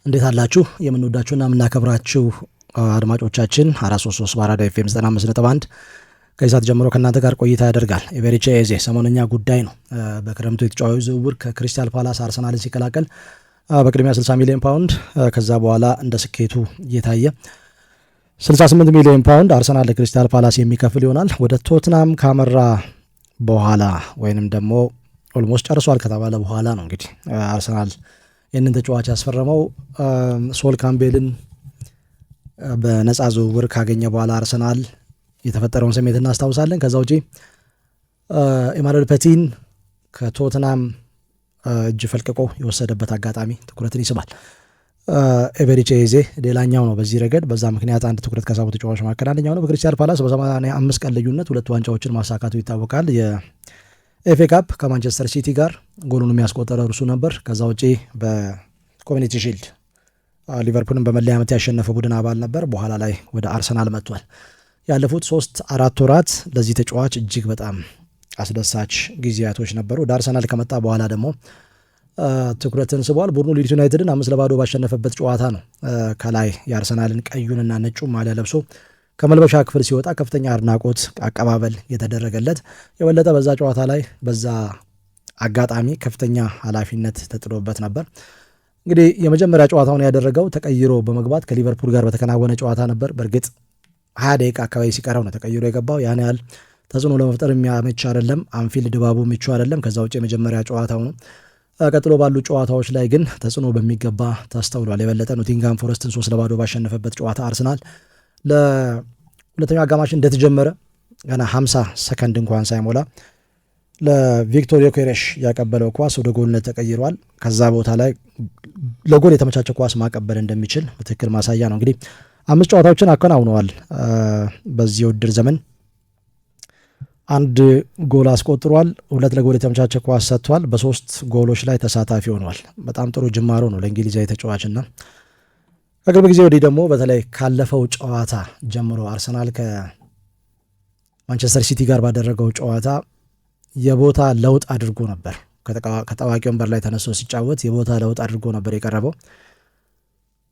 እንዴት አላችሁ? የምንወዳችሁና የምናከብራችሁ አድማጮቻችን 433 ባራዳ ኤፍኤም 95.1 ከይሳት ጀምሮ ከእናንተ ጋር ቆይታ ያደርጋል። ኤቤሬቺ ኤዜ ሰሞነኛ ጉዳይ ነው። በክረምቱ የተጫዋቾች ዝውውር ከክሪስታል ፓላስ አርሰናልን ሲቀላቀል በቅድሚያ 60 ሚሊዮን ፓውንድ ከዛ በኋላ እንደ ስኬቱ እየታየ 68 ሚሊዮን ፓውንድ አርሰናል ለክሪስታል ፓላስ የሚከፍል ይሆናል። ወደ ቶትናም ካመራ በኋላ ወይንም ደግሞ ኦልሞስት ጨርሷል ከተባለ በኋላ ነው እንግዲህ አርሰናል ይህንን ተጫዋች ያስፈረመው። ሶል ካምቤልን በነፃ ዝውውር ካገኘ በኋላ አርሰናል የተፈጠረውን ስሜት እናስታውሳለን። ከዛ ውጪ ኢማኑኤል ፔቲን ከቶትናም እጅ ፈልቅቆ የወሰደበት አጋጣሚ ትኩረትን ይስባል። ኤቤሬቺ ኤዜ ሌላኛው ነው በዚህ ረገድ። በዛ ምክንያት አንድ ትኩረት ከሳቡ ተጫዋቾች መካከል አንደኛው ነው። በክሪስታል ፓላስ በ85 ቀን ልዩነት 2 ዋንጫዎችን ማሳካቱ ይታወቃል። የኤፍኤ ካፕ ከማንቸስተር ሲቲ ጋር ጎሉን የሚያስቆጠረው እርሱ ነበር። ከዛ ውጪ በኮሚኒቲ ሺልድ ሊቨርፑልን በመለያ ዓመት ያሸነፈ ቡድን አባል ነበር። በኋላ ላይ ወደ አርሰናል መጥቷል። ያለፉት 3-4 ወራት ለዚህ ተጫዋች እጅግ በጣም አስደሳች ጊዜያቶች ነበሩ። ወደ አርሰናል ከመጣ በኋላ ደግሞ ትኩረትን ስቧል። ቡድኑ ሊድስ ዩናይትድን 5-0 ባሸነፈበት ጨዋታ ነው ከላይ የአርሰናልን ቀዩንና ነጩን ማሊያ ለብሶ ከመልበሻ ክፍል ሲወጣ ከፍተኛ አድናቆት አቀባበል የተደረገለት። የበለጠ በዛ ጨዋታ ላይ በዛ አጋጣሚ ከፍተኛ ኃላፊነት ተጥሎበት ነበር። እንግዲህ የመጀመሪያ ጨዋታውን ያደረገው ተቀይሮ በመግባት ከሊቨርፑል ጋር በተከናወነ ጨዋታ ነበር። በእርግጥ 20 ደቂቃ አካባቢ ሲቀረው ነው ተቀይሮ የገባው። ያን ያህል ተጽዕኖ ለመፍጠር የሚያመች አይደለም። አንፊልድ ድባቡ ምቹ አይደለም። ከዛ ውጭ የመጀመሪያ ጨዋታው ነው። ቀጥሎ ባሉ ጨዋታዎች ላይ ግን ተጽዕኖ በሚገባ ተስተውሏል። የበለጠ ኖቲንጋም ፎረስትን 3-0 ባሸነፈበት ጨዋታ አርሰናል ለሁለተኛው አጋማሽ እንደተጀመረ ገና 50 ሰከንድ እንኳን ሳይሞላ ለቪክቶር ዮኬሬሽ ያቀበለው ኳስ ወደ ጎልነት ተቀይሯል። ከዛ ቦታ ላይ ለጎል የተመቻቸ ኳስ ማቀበል እንደሚችል በትክክል ማሳያ ነው። እንግዲህ 5 ጨዋታዎችን አከናውነዋል በዚህ ውድድር ዘመን። 1 ጎል አስቆጥሯል። 2 ለጎል የተመቻቸ ኳስ ሰጥቷል። በ3 ጎሎች ላይ ተሳታፊ ሆኗል። በጣም ጥሩ ጅማሮ ነው ለእንግሊዛዊ ተጫዋችና ከቅርብ ጊዜ ወዲህ ደግሞ በተለይ ካለፈው ጨዋታ ጀምሮ አርሰናል ከማንቸስተር ሲቲ ጋር ባደረገው ጨዋታ የቦታ ለውጥ አድርጎ ነበር። ከጠዋቂ ወንበር ላይ ተነስቶ ሲጫወት የቦታ ለውጥ አድርጎ ነበር የቀረበው።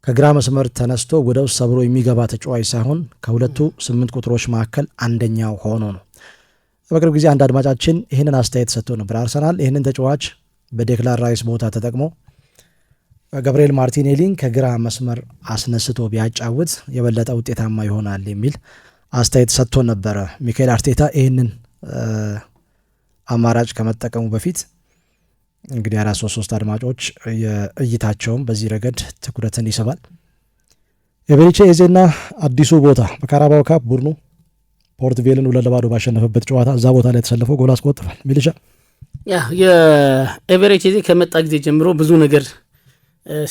ከግራ መስመር ተነስቶ ወደ ውስጥ ሰብሮ የሚገባ ተጫዋች ሳይሆን ከሁለቱ 8 ቁጥሮች መካከል አንደኛው ሆኖ ነው። በቅርብ ጊዜ አንድ አድማጫችን ይህንን አስተያየት ሰጥቶ ነበር። አርሰናል ይህንን ተጫዋች በዴክላን ራይስ ቦታ ተጠቅሞ ገብርኤል ማርቲኔሊን ከግራ መስመር አስነስቶ ቢያጫውት የበለጠ ውጤታማ ይሆናል የሚል አስተያየት ሰጥቶ ነበረ። ሚካኤል አርቴታ ይህንን አማራጭ ከመጠቀሙ በፊት እንግዲህ 433 አድማጮች የእይታቸውም በዚህ ረገድ ትኩረትን ይስባል። ኤቤሬቺ ኤዜና አዲሱ ቦታ በካራባው ካፕ ቡድኑ ፖርት ቬልን 2-0 ባሸነፈበት ጨዋታ እዛ ቦታ ላይ ተሰልፎ ጎል አስቆጥሯል። ሚልሻ የኤቤሬቺ ኤዜ ከመጣ ጊዜ ጀምሮ ብዙ ነገር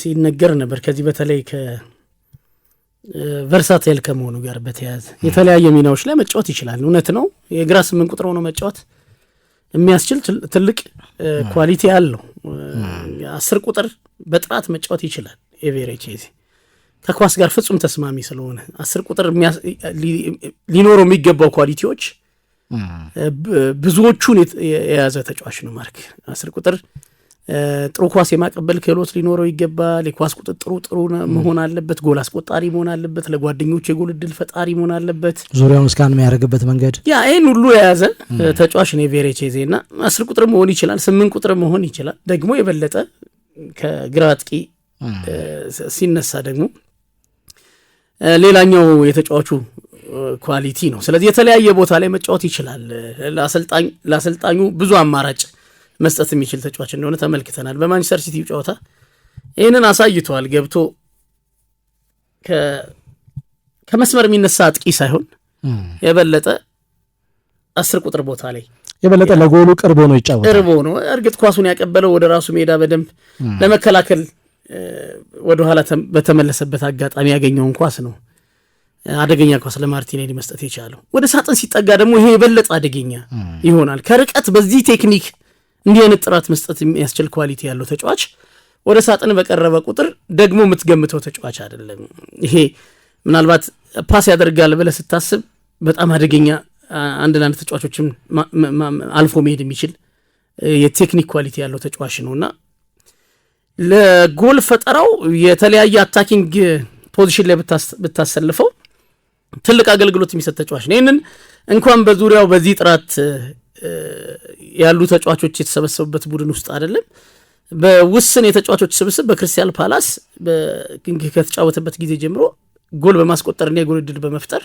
ሲነገር ነበር። ከዚህ በተለይ ከቨርሳታይል ከመሆኑ ጋር በተያያዘ የተለያየ ሚናዎች ላይ መጫወት ይችላል። እውነት ነው። የግራ 8 ቁጥር ሆኖ መጫወት የሚያስችል ትልቅ ኳሊቲ አለው። 10 ቁጥር በጥራት መጫወት ይችላል። ኤቤሬቺ ኤዜ ከኳስ ጋር ፍጹም ተስማሚ ስለሆነ 10 ቁጥር ሊኖረው የሚገባው ኳሊቲዎች ብዙዎቹን የያዘ ተጫዋች ነው። ማርክ 10 ቁጥር ጥሩ ኳስ የማቀበል ክህሎት ሊኖረው ይገባል። የኳስ ቁጥጥሩ ጥሩ መሆን አለበት። ጎል አስቆጣሪ መሆን አለበት። ለጓደኞቹ የጎል እድል ፈጣሪ መሆን አለበት። ዙሪያውን እስካን የሚያደርግበት መንገድ ይህን ሁሉ የያዘ ተጫዋች ነው ኤቤሬቺ ኤዜ እና 10 ቁጥር መሆን ይችላል። 8 ቁጥር መሆን ይችላል። ደግሞ የበለጠ ከግራ አጥቂ ሲነሳ ደግሞ ሌላኛው የተጫዋቹ ኳሊቲ ነው። ስለዚህ የተለያየ ቦታ ላይ መጫወት ይችላል። ለአሰልጣኙ ብዙ አማራጭ መስጠት የሚችል ተጫዋች እንደሆነ ተመልክተናል። በማንቸስተር ሲቲ ጨዋታ ይህንን አሳይቷል። ገብቶ ከመስመር የሚነሳ አጥቂ ሳይሆን የበለጠ 10 ቁጥር ቦታ ላይ የበለጠ ለጎሉ ቅርብ ሆኖ ይጫወታል። ቅርብ ሆኖ እርግጥ ኳሱን ያቀበለው ወደ ራሱ ሜዳ በደንብ ለመከላከል ወደ ኋላ በተመለሰበት አጋጣሚ ያገኘውን ኳስ ነው አደገኛ ኳስ ለማርቲኔሊ መስጠት የቻለው። ወደ ሳጥን ሲጠጋ ደግሞ ይሄ የበለጠ አደገኛ ይሆናል። ከርቀት በዚህ ቴክኒክ እንዲህ አይነት ጥራት መስጠት የሚያስችል ኳሊቲ ያለው ተጫዋች ወደ ሳጥን በቀረበ ቁጥር ደግሞ የምትገምተው ተጫዋች አይደለም። ይሄ ምናልባት ፓስ ያደርጋል ብለህ ስታስብ በጣም አደገኛ አንድ ተጫዋቾችን አልፎ መሄድ የሚችል የቴክኒክ ኳሊቲ ያለው ተጫዋች ነውና ለጎል ፈጠራው የተለያየ አታኪንግ ፖዚሽን ላይ ብታሰልፈው ትልቅ አገልግሎት የሚሰጥ ተጫዋች ነው። ይህንን እንኳን በዙሪያው በዚህ ጥራት ያሉ ተጫዋቾች የተሰበሰቡበት ቡድን ውስጥ አይደለም በውስን የተጫዋቾች ስብስብ በክሪስታል ፓላስ ከተጫወተበት ጊዜ ጀምሮ ጎል በማስቆጠርና የጎል ዕድል በመፍጠር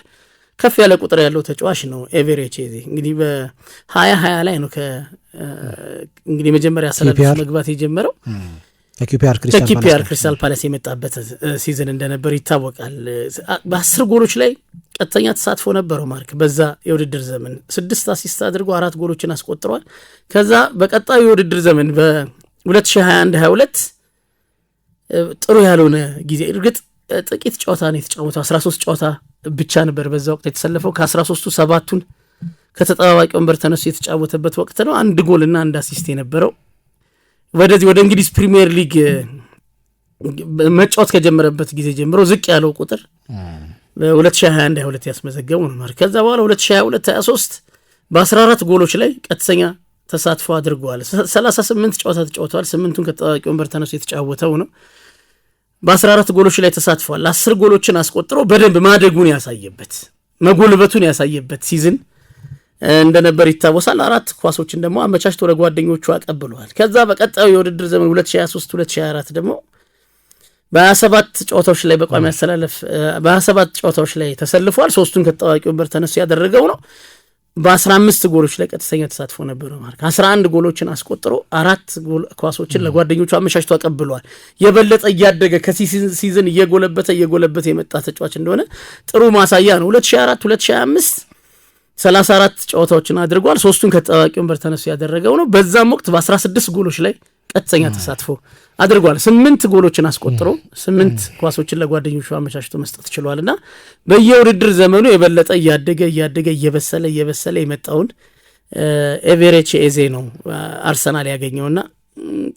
ከፍ ያለ ቁጥር ያለው ተጫዋች ነው ኤቨሬቺ ኤዜ። እንግዲህ በ2020 ላይ ነው እንግዲህ መጀመሪያ ሰላም መግባት የጀመረው ከኪፒአር ክሪስታል ፓላስ የመጣበት ሲዝን እንደነበር ይታወቃል። በ10 ጎሎች ላይ ቀጥተኛ ተሳትፎ ነበረው ማርክ በዛ የውድድር ዘመን 6 አሲስት አድርጎ 4 ጎሎችን አስቆጥሯል። ከዛ በቀጣዩ የውድድር ዘመን በ2021-22 ጥሩ ያልሆነ ጊዜ እርግጥ ጥቂት ጨዋታ ነው የተጫወተው 13 ጨዋታ ብቻ ነበር በዛ ወቅት የተሰለፈው። ከ13ቱ 7ቱን ከተጠባባቂ ወንበር ተነስቶ የተጫወተበት ወቅት ነው። 1 ጎልና 1 አሲስት የነበረው ወደ እንግሊዝ ፕሪሚየር ሊግ መጫወት ከጀመረበት ጊዜ ጀምሮ ዝቅ ያለው ቁጥር በ2021-22 ያስመዘገበው ነው ማለት። ከዛ በኋላ 2022-23 በ14 ጎሎች ላይ ቀጥተኛ ተሳትፎ አድርጓል። 38 ጨዋታ ተጫውተዋል። 8ቱን ከተጠባባቂ ወንበር ተነስቶ የተጫወተው ነው። በ14 ጎሎች ላይ ተሳትፏል። 10 ጎሎችን አስቆጥሮ በደንብ ማደጉን ያሳየበት መጎልበቱን ያሳየበት ሲዝን እንደነበር ይታወሳል። 4 ኳሶችን ደግሞ አመቻችቶ ለጓደኞቹ አቀብሏል። ከዛ በቀጣዩ የውድድር ዘመን 2023-2024 ደግሞ በ27 ጨዋታዎች ላይ በቋሚ አሰላለፍ በ27 ጨዋታዎች ላይ ተሰልፏል። 3ቱን ከተጠባባቂ ወንበር ተነስቶ ያደረገው ነው። በ15 ጎሎች ላይ ቀጥተኛ ተሳትፎ ነበረው ማለት 11 ጎሎችን አስቆጥሮ 4 ኳሶችን ለጓደኞቹ አመቻችቶ አቀብሏል። የበለጠ እያደገ ከሲዝን እየጎለበተ የመጣ ተጫዋች እንደሆነ ጥሩ ማሳያ ነው። 2024-2025 34 ጨዋታዎችን አድርጓል። 3ቱን ከተጠባባቂ ወንበር ተነስቶ ያደረገው ነው። በዛም ወቅት በ16 ጎሎች ላይ ቀጥተኛ ተሳትፎ አድርጓል። 8 ጎሎችን አስቆጥሮ 8 ኳሶችን ለጓደኞቹ አመቻችቶ መስጠት ችሏልና በየውድድር ዘመኑ የበለጠ እያደገ እየበሰለ የመጣውን ኤቨሬቺ ኤዜ ነው አርሰናል ያገኘውና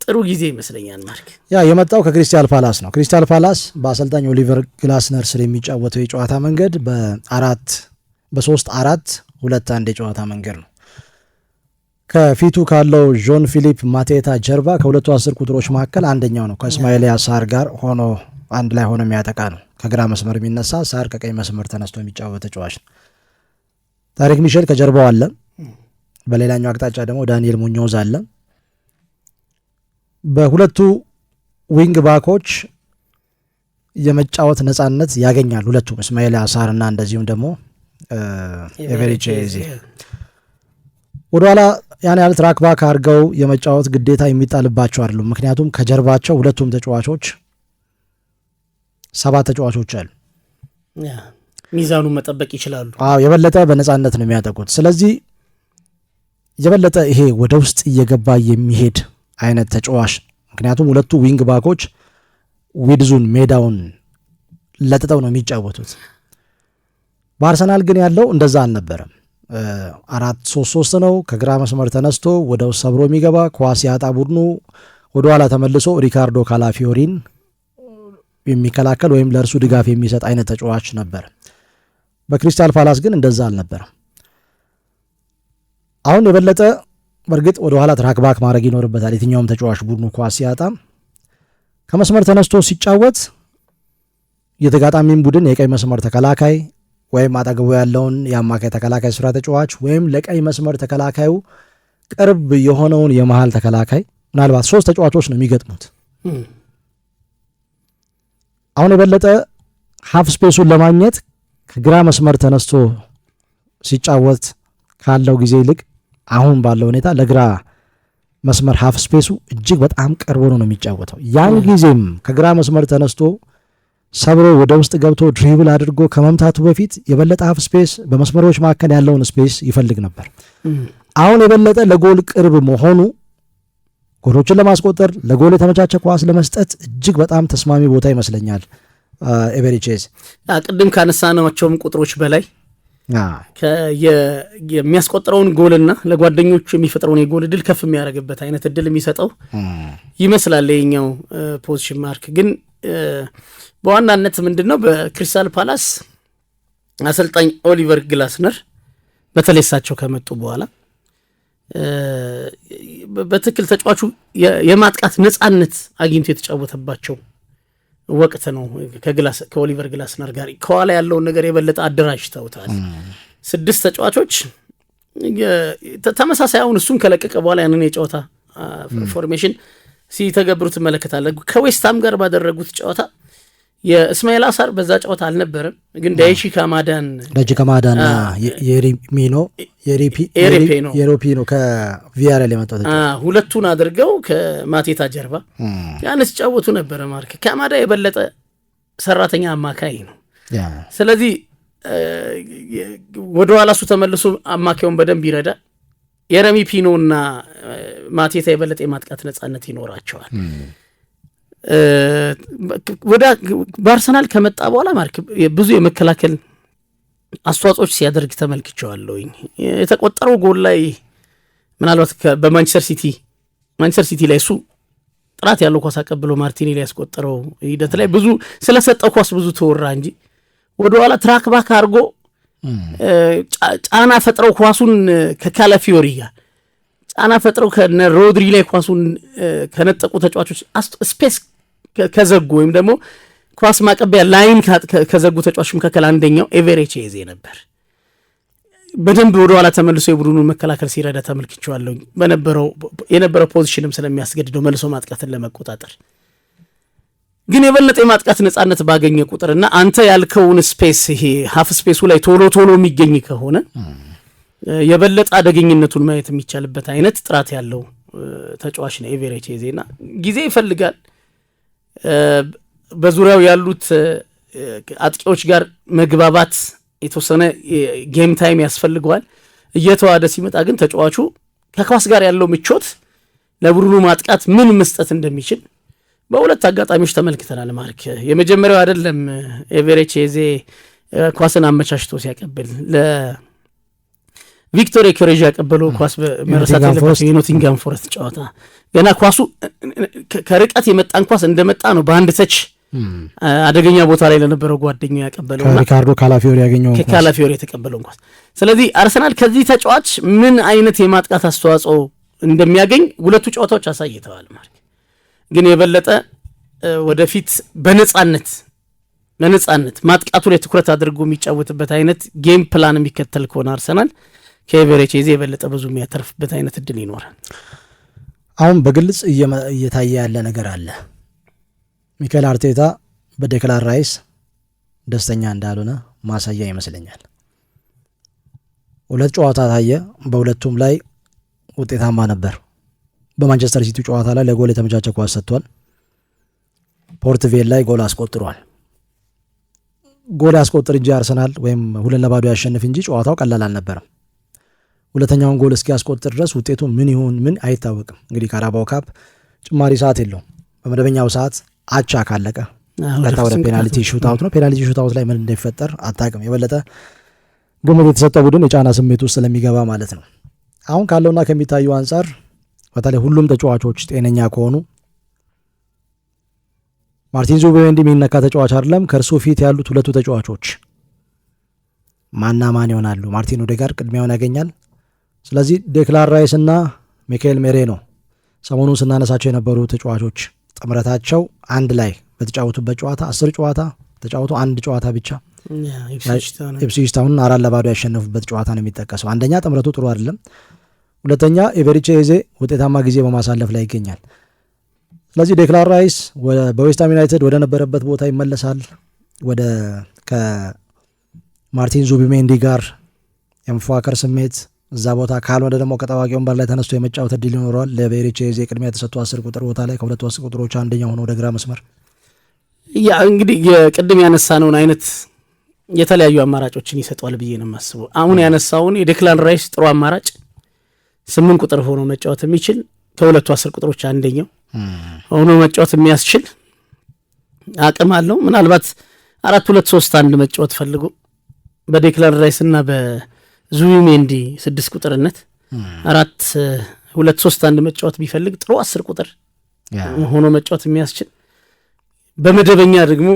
ጥሩ ጊዜ ይመስለኛል። ማርክ የመጣው ከክሪስታል ፓላስ ነው። ክሪስታል ፓላስ በአሰልጣኝ ኦሊቨር ግላስነር ስር የሚጫወተው የጨዋታ መንገድ በ3-4-2-1 የጨዋታ መንገድ ነው። ከፊቱ ካለው ጆን ፊሊፕ ማቴታ ጀርባ ከሁለቱ 10 ቁጥሮች መካከል አንደኛው ነው ከእስማኤል ሳር ጋር አንድ ላይ ሆኖ የሚያጠቃ ነው። ከግራ መስመር የሚነሳ ሳር ከቀኝ መስመር ተነስቶ የሚጫወት ተጫዋች ነው። ታሪክ ሚሼል ከጀርባው አለ። በሌላኛው አቅጣጫ ደግሞ ዳንኤል ሙኞዝ አለ። በሁለቱ ዊንግ ባኮች የመጫወት ነጻነት ያገኛል ሁለቱም እስማኤል ሳር እና እንደዚሁም ደግሞ ኤቨሬቺ ኤዜ። ወደኋላ ያን ያህል ትራክ ባክ አድርገው የመጫወት ግዴታ የሚጣልባቸው አይደሉም። ምክንያቱም ከጀርባቸው ሁለቱም ተጫዋቾች 7 ተጫዋቾች አሉ። ሚዛኑን መጠበቅ ይችላሉ። የበለጠ በነጻነት ነው የሚያጠቁት። ስለዚህ የበለጠ ይሄ ወደ ውስጥ እየገባ የሚሄድ አይነት ተጫዋች ምክንያቱም ሁለቱ ዊንግ ባኮች ዊድዙን ሜዳውን ለጥጠው ነው የሚጫወቱት። በአርሰናል ግን ያለው እንደዛ አልነበረም። 4-3-3 ነው። ከግራ መስመር ተነስቶ ወደ ውስጥ ሰብሮ የሚገባ ኳስ ያጣ ቡድኑ ወደ ኋላ ተመልሶ ሪካርዶ ካላፊዮሪን የሚከላከል ወይም ለእርሱ ድጋፍ የሚሰጥ አይነት ተጫዋች ነበር። በክሪስታል ፓላስ ግን እንደዛ አልነበረም። አሁን የበለጠ በእርግጥ ወደ ኋላ ትራክ ባክ ማድረግ ይኖርበታል። የትኛውም ተጫዋች ቡድኑ ኳስ ሲያጣ ከመስመር ተነስቶ ሲጫወት የተጋጣሚን ቡድን የቀኝ መስመር ተከላካይ ወይም አጠገቡ ያለውን የአማካይ ተከላካይ ስፍራ ተጫዋች ወይም ለቀኝ መስመር ተከላካዩ ቅርብ የሆነውን የመሃል ተከላካይ ምናልባት 3 ተጫዋቾች ነው የሚገጥሙት። አሁን የበለጠ ሀፍ ስፔሱን ለማግኘት ከግራ መስመር ተነስቶ ሲጫወት ካለው ጊዜ ይልቅ አሁን ባለው ሁኔታ ለግራ መስመር ሀፍ ስፔሱ እጅግ በጣም ቀርቦ ነው የሚጫወተው። ያን ጊዜም ከግራ መስመር ተነስቶ ሰብሮ ወደ ውስጥ ገብቶ ድሪብል አድርጎ ከመምታቱ በፊት የበለጠ ሀፍ ስፔስ በመስመሮች መካከል ያለውን ስፔስ ይፈልግ ነበር። አሁን የበለጠ ለጎል ቅርብ መሆኑ ጎሎችን ለማስቆጠር ለጎል የተመቻቸ ኳስ ለመስጠት እጅግ በጣም ተስማሚ ቦታ ይመስለኛል። ኤቨሬቺ ኤዜ ቅድም ካነሳናቸውም ቁጥሮች በላይ የሚያስቆጥረውን ጎልና ለጓደኞቹ የሚፈጥረውን የጎል እድል ከፍ የሚያደርግበት አይነት እድል የሚሰጠው ይመስላል። የኛው ፖዚሽን ማርክ ግን በዋናነት ምንድነው በክሪስታል ፓላስ አሰልጣኝ ኦሊቨር ግላስነር በተለይ እሳቸው ከመጡ በኋላ በትክክል ተጫዋቹ የማጥቃት ነጻነት አግኝቶ የተጫወተባቸው ወቅት ነው። ከኦሊቨር ግላስነር ጋር ከኋላ ያለውን ነገር የበለጠ አደራጅተውታል። 6 ተጫዋቾች ተመሳሳይ አሁን እሱን ከለቀቀ በኋላ ያንን የጨዋታ ፎርሜሽን ሲተገብሩ ትመለከታለህ። ከዌስትሃም ጋር ባደረጉት ጨዋታ የእስማኤል አሳር በዛ ጨዋታ አልነበረም፣ ግን ዳይሺ ካማዳና የሮፒ ነው ከቪያሪያል የመጣው ሁለቱን አድርገው ከማቴታ ጀርባ ያን ሲጫወቱ ነበረ። ማርክ ካማዳ የበለጠ ሰራተኛ አማካይ ነው። ስለዚህ ወደ ኋላ እሱ ተመልሶ አማካዩን በደንብ ይረዳል። የረሚ ፒኖ እና ማቴታ የበለጠ የማጥቃት ነጻነት ይኖራቸዋል። በአርሰናል ከመጣ በኋላ ማርክ ብዙ የመከላከል አስተዋጽኦች ሲያደርግ ተመልክቼዋለሁኝ። የተቆጠረው ጎል ላይ ምናልባት በማንቸስተር ሲቲ ላይ እሱ ጥራት ያለው ኳስ አቀብሎ ማርቲኔሊ ያስቆጠረው ሂደት ላይ ብዙ ስለሰጠው ኳስ ብዙ ተወራ እንጂ ወደኋላ ትራክ ባክ አድርጎ ጫና ፈጥረው ኳሱን ከካላፊዮሪ ጋር ጫና ፈጥረው ከነ ሮድሪ ላይ ኳሱን ከነጠቁ ተጫዋቾች ስፔስ ከዘጉ ወይም ደግሞ ኳስ ማቀበያ ላይን ከዘጉ ተጫዋቾች መካከል አንደኛው ኤቨሬቺ ኤዜ ነበር። በደንብ ወደኋላ ተመልሶ የቡድኑን መከላከል ሲረዳ ተመልክቼዋለሁ። የነበረው ፖዚሽንም ስለሚያስገድደው መልሶ ማጥቃትን ለመቆጣጠር ግን የበለጠ የማጥቃት ነጻነት ባገኘ ቁጥርና አንተ ያልከውን ስፔስ ይሄ ሀፍ ስፔሱ ላይ ቶሎ የሚገኝ ከሆነ የበለጠ አደገኝነቱን ማየት የሚቻልበት አይነት ጥራት ያለው ተጫዋች ነው ኤቨሬቺ ኤዜና ጊዜ ይፈልጋል። በዙሪያው ያሉት አጥቂዎች ጋር መግባባት የተወሰነ ጌም ታይም ያስፈልገዋል። እየተዋደ ሲመጣ ግን ተጫዋቹ ከኳስ ጋር ያለው ምቾት ለቡድኑ ማጥቃት ምን መስጠት እንደሚችል በሁለት አጋጣሚዎች ተመልክተናል። ማርክ የመጀመሪያው አይደለም ኤቨሬቺ ኤዜ ኳስን አመቻችቶ ሲያቀብል ለቪክቶር ዮኬሬዥ ያቀበለው ኳስ በመረሳት ያለበት የኖቲንጋም ፎረስት ጨዋታ ገና ኳሱ ከርቀት የመጣን ኳስ እንደመጣ ነው በአንድ ተች አደገኛ ቦታ ላይ ለነበረው ጓደኛው ያቀበለው ሪካርዶ ካላፊዮሪ የተቀበለው ኳስ። ስለዚህ አርሰናል ከዚህ ተጫዋች ምን አይነት የማጥቃት አስተዋጽኦ እንደሚያገኝ ሁለቱ ጨዋታዎች አሳይተዋል። ማርክ ግን የበለጠ ወደፊት በነጻነት ማጥቃቱ ላይ ትኩረት አድርጎ የሚጫወትበት አይነት ጌም ፕላን የሚከተል ከሆነ አርሰናል ከኤቨሬቺ ኤዜ የበለጠ ብዙ የሚያተርፍበት አይነት እድል ይኖራል። አሁን በግልጽ እየታየ ያለ ነገር አለ። ሚካኤል አርቴታ በዴክላን ራይስ ደስተኛ እንዳልሆነ ማሳያ ይመስለኛል። 2 ጨዋታ ታየ፣ በሁለቱም ላይ ውጤታማ ነበር። በማንቸስተር ሲቲ ጨዋታ ላይ ለጎል የተመቻቸ ኳስ ሰጥቷል። ፖርትቬል ላይ ጎል አስቆጥሯል። ጎል ያስቆጥር እንጂ አርሰናል ወይም 2-0 ያሸንፍ እንጂ ጨዋታው ቀላል አልነበረም። ሁለተኛውን ጎል እስኪያስቆጥር ድረስ ውጤቱ ምን ይሁን ምን አይታወቅም። እንግዲህ ካራባኦ ካፕ ጭማሪ ሰዓት የለውም። በመደበኛው ሰዓት አቻ ካለቀ ቀጥታ ወደ ፔናልቲ ሹታውት ነው። ፔናልቲ ሹታውት ላይ ምን እንደሚፈጠር አታውቅም። የበለጠ ግምት የተሰጠ ቡድን የጫና ስሜት ውስጥ ስለሚገባ ማለት ነው። አሁን ካለውና ከሚታዩ አንጻር በተለይ ሁሉም ተጫዋቾች ጤነኛ ከሆኑ ማርቲን ዙቢሜንዲ የሚነካ ተጫዋች አይደለም። ከእርሱ ፊት ያሉት 2 ተጫዋቾች ማና ማን ይሆናሉ? ማርቲን ኦዴጋርድ ቅድሚያውን ያገኛል። ስለዚህ ዴክላን ራይስ እና ሚካኤል ሜሬኖ ሰሞኑን ስናነሳቸው የነበሩ ተጫዋቾች ጥምረታቸው አንድ ላይ በተጫወቱበት ጨዋታ 10 ጨዋታ ተጫወቱ፣ 1 ጨዋታ ብቻ ኢፕስዊች ታውንን 4-0 ያሸነፉበት ጨዋታ ነው የሚጠቀሰው። አንደኛ ጥምረቱ ጥሩ አይደለም፣ ሁለተኛ ኤቨሬቺ ኤዜ ውጤታማ ጊዜ በማሳለፍ ላይ ይገኛል። ስለዚህ ዴክላን ራይስ በዌስትሃም ዩናይትድ ወደ ነበረበት ቦታ ይመለሳል። ወደ ከማርቲን ዙቢሜንዲ ጋር የመፎካከር ስሜት እዛ ቦታ ካልሆነ ደግሞ ከጠባቂ ወንበር ላይ ተነስቶ የመጫወት እድል ይኖረዋል። ለኤቨሬቺ ኤዜ ቅድሚያ የተሰጡ 10 ቁጥር ቦታ ላይ ከ2 10 ቁጥሮች አንደኛው ሆኖ ወደ ግራ መስመር እንግዲህ የቅድም ያነሳነውን አይነት የተለያዩ አማራጮችን ይሰጠዋል ብዬ ነው የማስበው። አሁን ያነሳውን የዴክላን ራይስ ጥሩ አማራጭ 8 ቁጥር ሆኖ መጫወት የሚችል ከ2 10 ቁጥሮች አንደኛው ሆኖ መጫወት የሚያስችል አቅም አለው። ምናልባት 4-2-3-1 መጫወት ፈልጎ በዴክላን ራይስ እና በዙቢሜንዲ 6 ቁጥርነት 4-2-3-1 መጫወት ቢፈልግ ጥሩ 10 ቁጥር ሆኖ መጫወት የሚያስችል በመደበኛ ደግሞ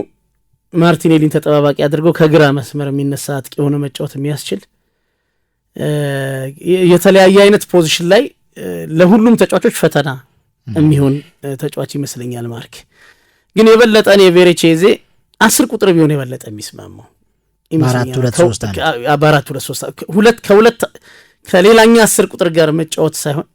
ማርቲኔሊን ተጠባባቂ አድርገው ከግራ መስመር የሚነሳ አጥቂ ሆኖ መጫወት የሚያስችል የተለያየ አይነት ፖዚሽን ላይ ለሁሉም ተጫዋቾች ፈተና የሚሆን ተጫዋች ይመስለኛል። ማርክ ግን የበለጠ እኔ ቬሬቼዜ 10 ቁጥር ቢሆን የበለጠ የሚስማማው በ4-2-3 ከሁለት ከሌላኛ 10 ቁጥር ጋር መጫወት ሳይሆን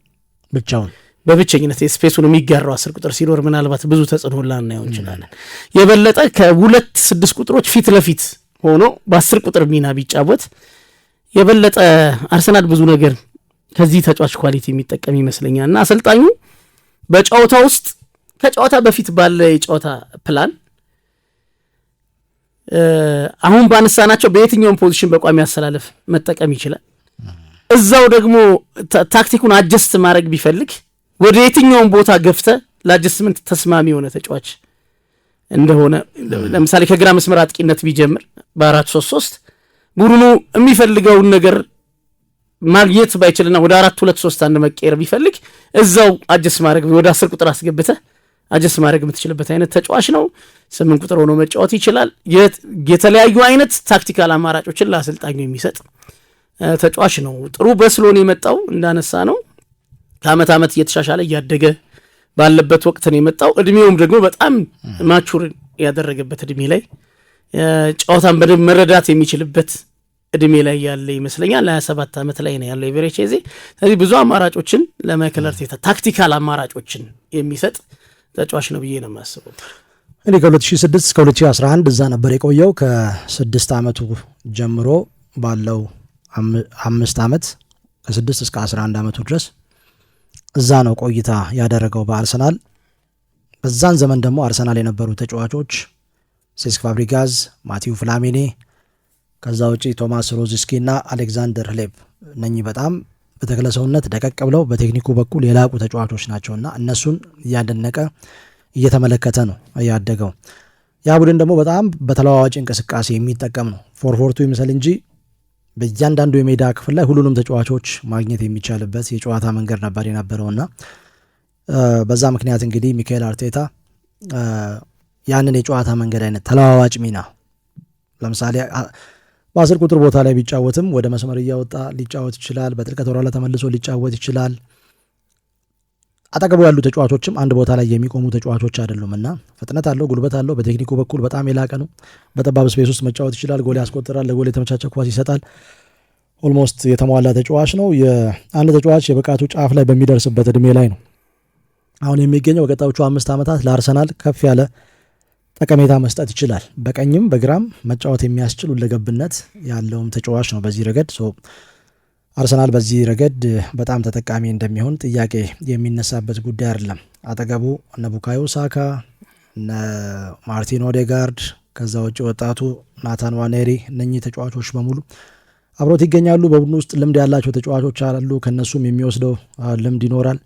ብቻውን በብቸኝነት ስፔሱን የሚጋራው 10 ቁጥር ሲኖር ምናልባት ብዙ ተጽዕኖ ላናየው እንችላለን። የበለጠ ከሁለት 6 ቁጥሮች ፊት ለፊት ሆኖ በ10 ቁጥር ሚና ቢጫወት የበለጠ አርሰናል ብዙ ነገር ከዚህ ተጫዋች ኳሊቲ የሚጠቀም ይመስለኛል። እና አሰልጣኙ በጨዋታ ውስጥ ከጨዋታ በፊት ባለ የጨዋታ ፕላን አሁን ባነሳናቸው በየትኛውም ፖዚሽን በቋሚ አሰላለፍ መጠቀም ይችላል። እዛው ደግሞ ታክቲኩን አጀስት ማድረግ ቢፈልግ ወደ የትኛውም ቦታ ገፍተ ለአጀስትመንት ተስማሚ የሆነ ተጫዋች እንደሆነ ለምሳሌ ከግራ መስመር አጥቂነት ቢጀምር በ4-3-3 ቡድኑ የሚፈልገውን ነገር ማግኘት ባይችልና ወደ 4-2-3-1 መቀየር ቢፈልግ እዛው አጀስት ማድረግ ወደ 10 ቁጥር አስገብተ አጀስት ማድረግ የምትችልበት አይነት ተጫዋች ነው። 8 ቁጥር ሆኖ መጫወት ይችላል። የተለያዩ አይነት ታክቲካል አማራጮችን ለአሰልጣኙ የሚሰጥ ተጫዋች ነው። ጥሩ በስሎን የመጣው እንዳነሳ ነው። ከአመት ዓመት እየተሻሻለ እያደገ ባለበት ወቅት ነው የመጣው። እድሜውም ደግሞ በጣም ማቹር ያደረገበት እድሜ ላይ ጨዋታን በደንብ መረዳት የሚችልበት እድሜ ላይ ያለ ይመስለኛል። 27 ዓመት ላይ ነው ያለው ኤቨሬቼዜ። ስለዚህ ብዙ አማራጮችን ለማይክል አርቴታ ታክቲካል አማራጮችን የሚሰጥ ተጫዋች ነው ብዬ ነው የማስበው። እኔ ከ2006 እስከ 2011 እዛ ነበር የቆየው። ከ6 ዓመቱ ጀምሮ ባለው 5 ዓመት ከ6 እስከ 11 ዓመቱ ድረስ እዛ ነው ቆይታ ያደረገው በአርሰናል። በዛን ዘመን ደግሞ አርሰናል የነበሩ ተጫዋቾች ሴስክ ፋብሪጋዝ፣ ማቲው ፍላሚኔ፣ ከዛ ውጪ ቶማስ ሮዚስኪ እና አሌክዛንደር ህሌብ እነኚህ በጣም በተክለ ሰውነት ደቀቅ ብለው በቴክኒኩ በኩል የላቁ ተጫዋቾች ናቸውና እነሱን እያደነቀ እየተመለከተ ነው ያደገው። ያ ቡድን ደግሞ በጣም በተለዋዋጭ እንቅስቃሴ የሚጠቀም ነው። ፎርፎርቱ ይመስል እንጂ በእያንዳንዱ የሜዳ ክፍል ላይ ሁሉንም ተጫዋቾች ማግኘት የሚቻልበት የጨዋታ መንገድ ነበር የነበረውና በዛ ምክንያት እንግዲህ ሚካኤል አርቴታ ያንን የጨዋታ መንገድ አይነት ተለዋዋጭ ሚና ለምሳሌ በ10 ቁጥር ቦታ ላይ ቢጫወትም ወደ መስመር እያወጣ ሊጫወት ይችላል። በጥልቀት ወደ ኋላ ተመልሶ ሊጫወት ይችላል። አጠገቡ ያሉ ተጫዋቾችም አንድ ቦታ ላይ የሚቆሙ ተጫዋቾች አይደሉምና ፍጥነት አለው፣ ጉልበት አለው። በቴክኒኩ በኩል በጣም የላቀ ነው። በጠባብ ስፔስ ውስጥ መጫወት ይችላል። ጎል ያስቆጥራል። ለጎል የተመቻቸ ኳስ ይሰጣል። ኦልሞስት የተሟላ ተጫዋች ነው። የአንድ ተጫዋች የብቃቱ ጫፍ ላይ በሚደርስበት እድሜ ላይ ነው አሁን የሚገኘው። በቀጣዮቹ 5 ዓመታት ለአርሰናል ከፍ ያለ ጠቀሜታ መስጠት ይችላል። በቀኝም በግራም መጫወት የሚያስችል ሁለገብነት ያለውም ተጫዋች ነው። በዚህ ረገድ አርሰናል በዚህ ረገድ በጣም ተጠቃሚ እንደሚሆን ጥያቄ የሚነሳበት ጉዳይ አይደለም። አጠገቡ እነ ቡካዮ ሳካ፣ እነ ማርቲን ኦዴጋርድ፣ ከዛ ውጭ ወጣቱ ናታን ዋኔሪ እነኚህ ተጫዋቾች በሙሉ አብሮት ይገኛሉ። በቡድኑ ውስጥ ልምድ ያላቸው ተጫዋቾች አሉ። ከነሱም የሚወስደው ልምድ ይኖራል።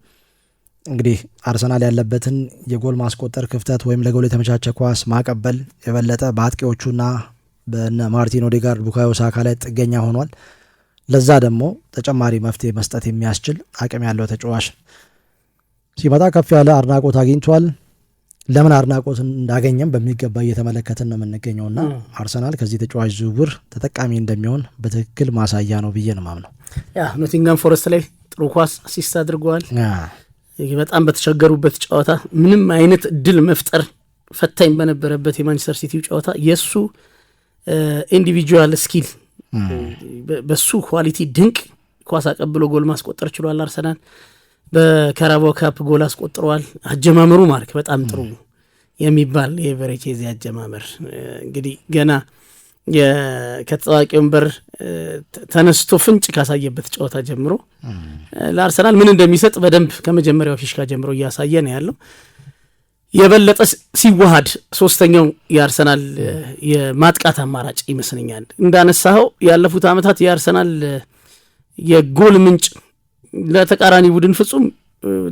እንግዲህ አርሰናል ያለበትን የጎል ማስቆጠር ክፍተት ወይም ለጎል የተመቻቸ ኳስ ማቀበል የበለጠ በአጥቂዎቹና በነ ማርቲን ኦዴጋርድ፣ ቡካዮ ሳካ ላይ ጥገኛ ሆኗል። ለዛ ደግሞ ተጨማሪ መፍትሄ መስጠት የሚያስችል አቅም ያለው ተጫዋች ሲመጣ ከፍ ያለ አድናቆት አግኝቷል። ለምን አድናቆት እንዳገኘም በሚገባ እየተመለከትን ነው የምንገኘውና አርሰናል ከዚህ ተጫዋች ዝውውር ተጠቃሚ እንደሚሆን በትክክል ማሳያ ነው ብዬ ነው ማምነው። ኖቲንጋም ፎረስት ላይ ጥሩ ኳስ አሲስት አድርገዋል። በጣም በተቸገሩበት ጨዋታ ምንም አይነት እድል መፍጠር ፈታኝ በነበረበት የማንቸስተር ሲቲው ጨዋታ የእሱ ኢንዲቪጁዋል ስኪል በሱ ኳሊቲ ድንቅ ኳስ አቀብሎ ጎል ማስቆጠር ችሏል። አርሰናል በካራባኦ ካፕ ጎል አስቆጥረዋል። አጀማመሩ ማርክ በጣም ጥሩ የሚባል የኤቨሬቼዜ አጀማመር እንግዲህ ገና ከተጠዋቂ ወንበር ተነስቶ ፍንጭ ካሳየበት ጨዋታ ጀምሮ ለአርሰናል ምን እንደሚሰጥ በደንብ ከመጀመሪያው ፊሽካ ጀምሮ እያሳየ ነው ያለው። የበለጠ ሲዋሃድ ሶስተኛው የአርሰናል የማጥቃት አማራጭ ይመስለኛል። እንዳነሳኸው ያለፉት ዓመታት የአርሰናል የጎል ምንጭ ለተቃራኒ ቡድን ፍጹም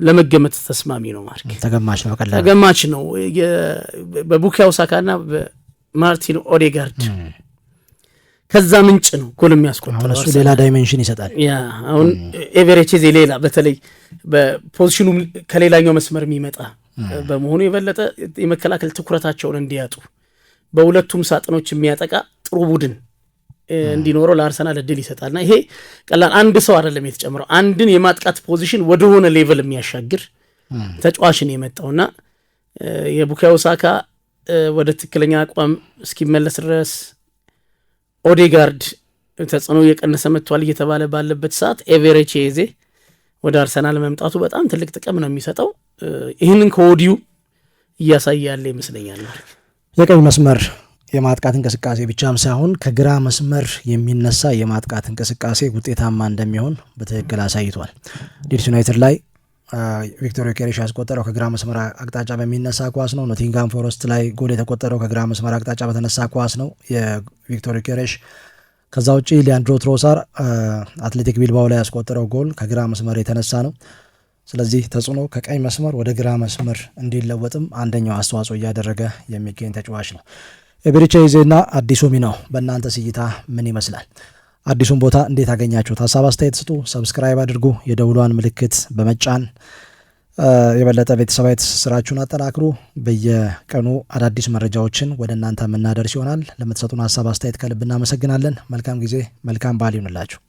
ለመገመት ተስማሚ ነው። ማርክ ተገማች ነው። በቡካዮ ሳካና በማርቲን ኦዴጋርድ ከዛ ምንጭ ነው ጎል የሚያስቆጥረው። እሱ ሌላ ዳይሜንሽን ይሰጣል። አሁን ኤቨሬቼዜ ሌላ በተለይ በፖዚሽኑ ከሌላኛው መስመር የሚመጣ በመሆኑ የበለጠ የመከላከል ትኩረታቸውን እንዲያጡ በሁለቱም ሳጥኖች የሚያጠቃ ጥሩ ቡድን እንዲኖረው ለአርሰናል እድል ይሰጣልና ይሄ ቀላል አንድ ሰው አይደለም የተጨመረው አንድን የማጥቃት ፖዚሽን ወደሆነ ሌቭል የሚያሻግር ተጫዋችን የመጣውና የቡካዮ ሳካ ወደ ትክክለኛ አቋም እስኪመለስ ድረስ ኦዴጋርድ ተጽዕኖ እየቀነሰ መጥቷል እየተባለ ባለበት ሰዓት ኤቨሬቺ ኤዜ ወደ አርሰናል መምጣቱ በጣም ትልቅ ጥቅም ነው የሚሰጠው። ይህንን ከወዲሁ እያሳየ ያለ ይመስለኛል። የቀኝ መስመር የማጥቃት እንቅስቃሴ ብቻም ሳይሆን ከግራ መስመር የሚነሳ የማጥቃት እንቅስቃሴ ውጤታማ እንደሚሆን በትክክል አሳይቷል። ሊድስ ዩናይትድ ላይ ቪክቶር ዮኬሬሽ ያስቆጠረው ከግራ መስመር አቅጣጫ በሚነሳ ኳስ ነው። ኖቲንጋም ፎረስት ላይ ጎል የተቆጠረው ከግራ መስመር አቅጣጫ በተነሳ ኳስ ነው የቪክቶር ዮኬሬሽ። ከዛ ውጪ ሊያንድሮ ትሮሳር አትሌቲክ ቢልባኦ ላይ ያስቆጠረው ጎል ከግራ መስመር የተነሳ ነው። ስለዚህ ተጽዕኖ ከቀኝ መስመር ወደ ግራ መስመር እንዲለወጥም አንደኛው አስተዋጽኦ እያደረገ የሚገኝ ተጫዋች ነው። ኤቤሬቺ ኤዜና አዲሱ ሚናው በእናንተ እይታ ምን ይመስላል? አዲሱን ቦታ እንዴት አገኛችሁት? ሀሳብ አስተያየት ስጡ። ሰብስክራይብ አድርጉ። የደውሏን ምልክት በመጫን የበለጠ ቤተሰባዊ ትስስራችሁን አጠናክሩ። በየቀኑ አዳዲስ መረጃዎችን ወደ እናንተ የምናደርስ ይሆናል። ለምትሰጡን ሀሳብ አስተያየት ከልብ እናመሰግናለን። መልካም ጊዜ፣ መልካም በዓል ይሁንላችሁ።